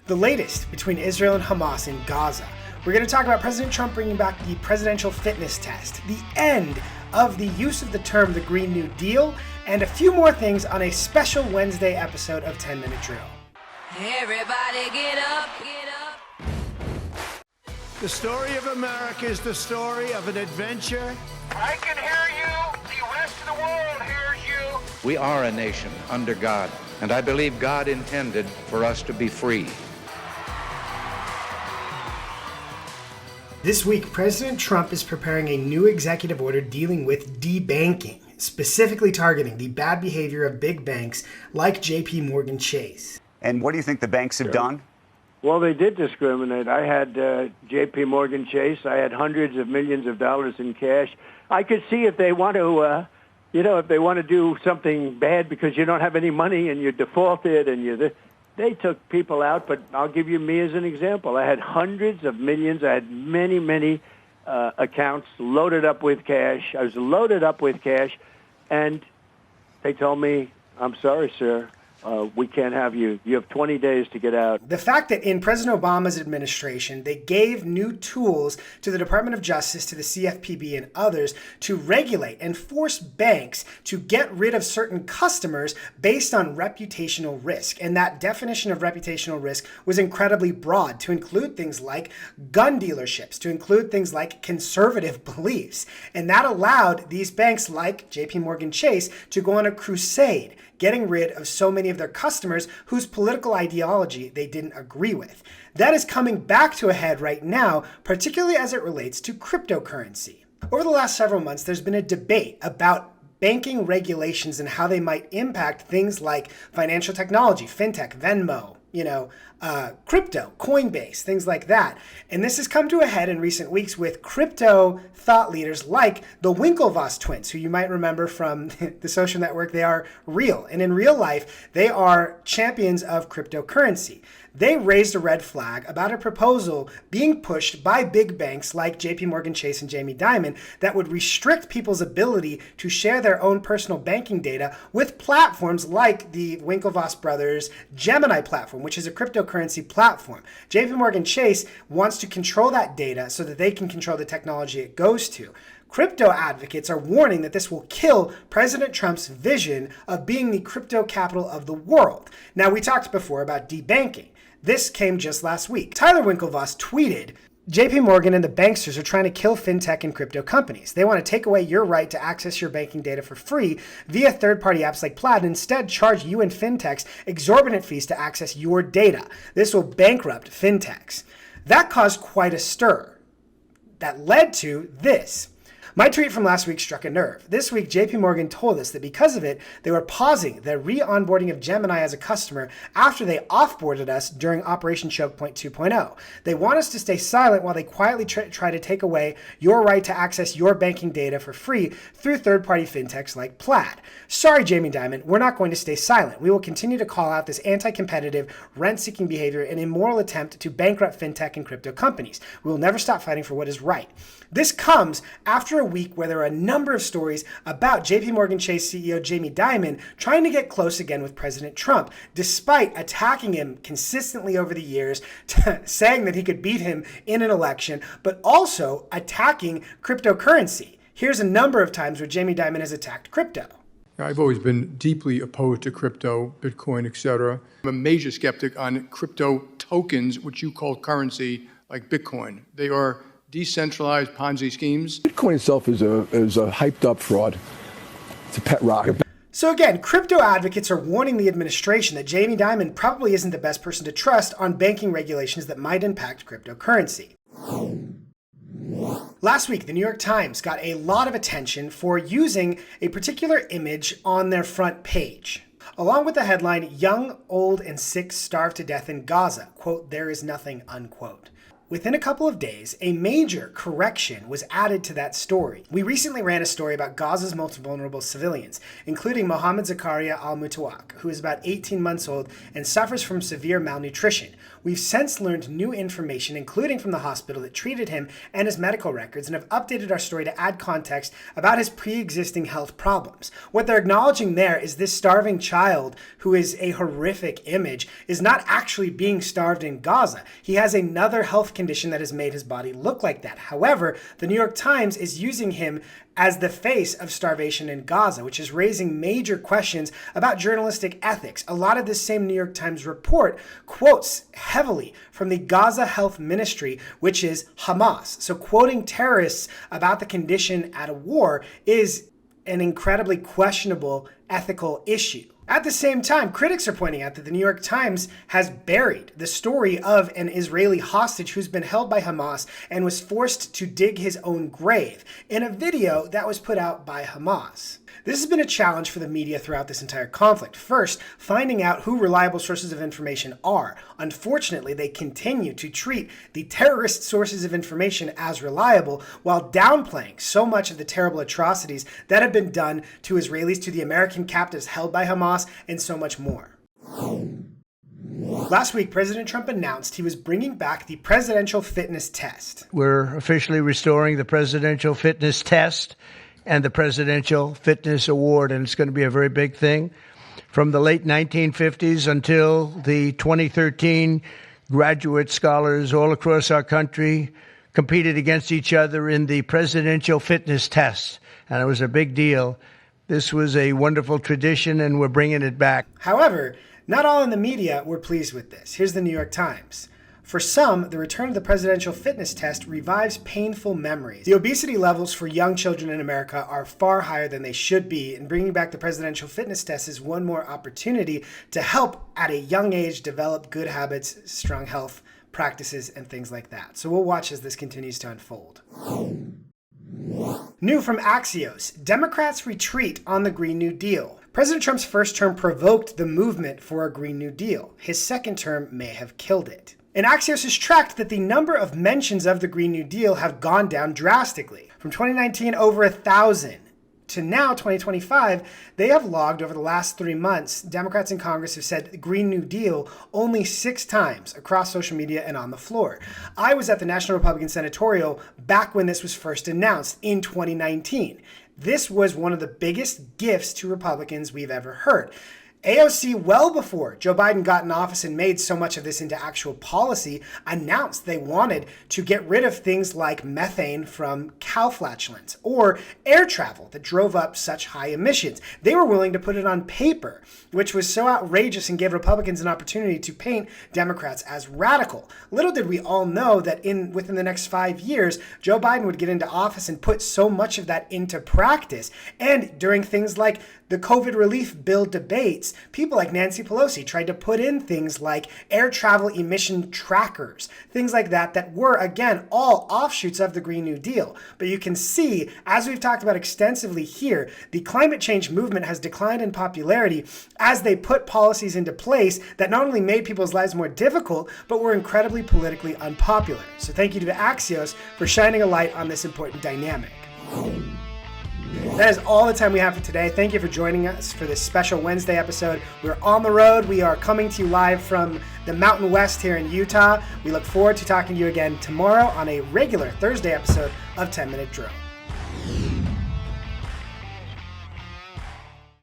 the latest between Israel and Hamas in Gaza. We're going to talk about President Trump bringing back the presidential fitness test, the end of the use of the term the Green New Deal, and a few more things on a special Wednesday episode of 10 Minute Drill. Everybody get up, get up. The story of America is the story of an adventure. I can hear you. The rest of the world hears you. We are a nation under God, and I believe God intended for us to be free. This week, President Trump is preparing a new executive order dealing with debanking, specifically targeting the bad behavior of big banks like JP Morgan Chase. And what do you think the banks have done? Well, they did discriminate. I had J.P. Morgan Chase. I had hundreds of millions of dollars in cash. I could see if they want to, if they want to do something bad because you don't have any money and you defaulted and they took people out. But I'll give you me as an example. I had hundreds of millions. I had many accounts loaded up with cash. I was loaded up with cash, and they told me, "I'm sorry, sir. We can't have you. You have 20 days to get out." The fact that in President Obama's administration, they gave new tools to the Department of Justice, to the CFPB and others to regulate and force banks to get rid of certain customers based on reputational risk. And that definition of reputational risk was incredibly broad, to include things like gun dealerships, to include things like conservative beliefs. And that allowed these banks like JP Morgan Chase to go on a crusade, getting rid of so many of their customers whose political ideology they didn't agree with. That is coming back to a head right now, particularly as it relates to cryptocurrency. Over the last several months, there's been a debate about banking regulations and how they might impact things like financial technology, fintech, Venmo, crypto, Coinbase, things like that. And this has come to a head in recent weeks with crypto thought leaders like the Winklevoss twins, who you might remember from the social network. They are real. And in real life, they are champions of cryptocurrency. They raised a red flag about a proposal being pushed by big banks like JP Morgan Chase and Jamie Dimon that would restrict people's ability to share their own personal banking data with platforms like the Winklevoss brothers' Gemini platform, which is a cryptocurrency platform. JP Morgan Chase wants to control that data so that they can control the technology it goes to. Crypto advocates are warning that this will kill President Trump's vision of being the crypto capital of the world. Now, we talked before about debanking. This came just last week. Tyler Winklevoss tweeted, JP Morgan and the banksters are trying to kill fintech and crypto companies. They want to take away your right to access your banking data for free via third-party apps like Plaid and instead charge you and fintechs exorbitant fees to access your data. This will bankrupt fintechs. That caused quite a stir. That led to this. My tweet from last week struck a nerve. This week, JP Morgan told us that because of it, they were pausing the re-onboarding of Gemini as a customer after they offboarded us during Operation Choke Point 2.0. They want us to stay silent while they quietly try to take away your right to access your banking data for free through third-party fintechs like Plaid. Sorry, Jamie Dimon, we're not going to stay silent. We will continue to call out this anti-competitive, rent-seeking behavior and immoral attempt to bankrupt fintech and crypto companies. We will never stop fighting for what is right. This comes after a week where there are a number of stories about JP Morgan Chase CEO Jamie Dimon trying to get close again with President Trump, despite attacking him consistently over the years, saying that he could beat him in an election, but also attacking cryptocurrency. Here's a number of times where Jamie Dimon has attacked crypto. I've always been deeply opposed to crypto, Bitcoin, etc. I'm a major skeptic on crypto tokens, which you call currency, like Bitcoin. They are decentralized Ponzi schemes. Bitcoin itself is a hyped up fraud. It's a pet rock. So again, crypto advocates are warning the administration that Jamie Dimon probably isn't the best person to trust on banking regulations that might impact cryptocurrency. Last week, the New York Times got a lot of attention for using a particular image on their front page, along with the headline, "Young, Old, and Sick Starve to Death in Gaza. Quote, there is nothing," unquote. Within a couple of days, a major correction was added to that story. We recently ran a story about Gaza's most vulnerable civilians, including Mohammed Zakaria al-Mutawak, who is about 18 months old and suffers from severe malnutrition. We've since learned new information, including from the hospital that treated him and his medical records, and have updated our story to add context about his pre-existing health problems. What they're acknowledging there is this starving child, who is a horrific image, is not actually being starved in Gaza. He has another health condition that has made his body look like that. However, the New York Times is using him as the face of starvation in Gaza, which is raising major questions about journalistic ethics. A lot of this same New York Times report quotes heavily from the Gaza Health Ministry, which is Hamas. So quoting terrorists about the condition at a war is an incredibly questionable ethical issue. At the same time, critics are pointing out that the New York Times has buried the story of an Israeli hostage who's been held by Hamas and was forced to dig his own grave in a video that was put out by Hamas. This has been a challenge for the media throughout this entire conflict. First, finding out who reliable sources of information are. Unfortunately, they continue to treat the terrorist sources of information as reliable while downplaying so much of the terrible atrocities that have been done to Israelis, to the American captives held by Hamas, and so much more. Last week, President Trump announced he was bringing back the presidential fitness test. We're officially restoring the presidential fitness test and the Presidential Fitness Award, and it's going to be a very big thing. From the late 1950s until the 2013, graduate scholars all across our country competed against each other in the Presidential Fitness Test, and it was a big deal. This was a wonderful tradition, and we're bringing it back. However, not all in the media were pleased with this. Here's the New York Times. For some, the return of the presidential fitness test revives painful memories. The obesity levels for young children in America are far higher than they should be, and bringing back the presidential fitness test is one more opportunity to help at a young age develop good habits, strong health practices, and things like that. So we'll watch as this continues to unfold. New from Axios, Democrats retreat on the Green New Deal. President Trump's first term provoked the movement for a Green New Deal. His second term may have killed it. And Axios has tracked that the number of mentions of the Green New Deal have gone down drastically. From 2019, over 1,000, to now, 2025, they have logged over the last 3 months, Democrats in Congress have said the Green New Deal only 6 times across social media and on the floor. I was at the National Republican Senatorial back when this was first announced in 2019. This was one of the biggest gifts to Republicans we've ever heard. AOC, well before Joe Biden got in office and made so much of this into actual policy, announced they wanted to get rid of things like methane from cow flatulence or air travel that drove up such high emissions. They were willing to put it on paper, which was so outrageous and gave Republicans an opportunity to paint Democrats as radical. Little did we all know that within the next 5 years, Joe Biden would get into office and put so much of that into practice. And during things like the COVID relief bill debates, people like Nancy Pelosi tried to put in things like air travel emission trackers, things like that that were, again, all offshoots of the Green New Deal. But you can see, as we've talked about extensively here, the climate change movement has declined in popularity as they put policies into place that not only made people's lives more difficult, but were incredibly politically unpopular. So thank you to Axios for shining a light on this important dynamic. That is all the time we have for today. Thank you for joining us for this special Wednesday episode. We're on the road. We are coming to you live from the Mountain West here in Utah. We look forward to talking to you again tomorrow on a regular Thursday episode of 10 Minute Drill.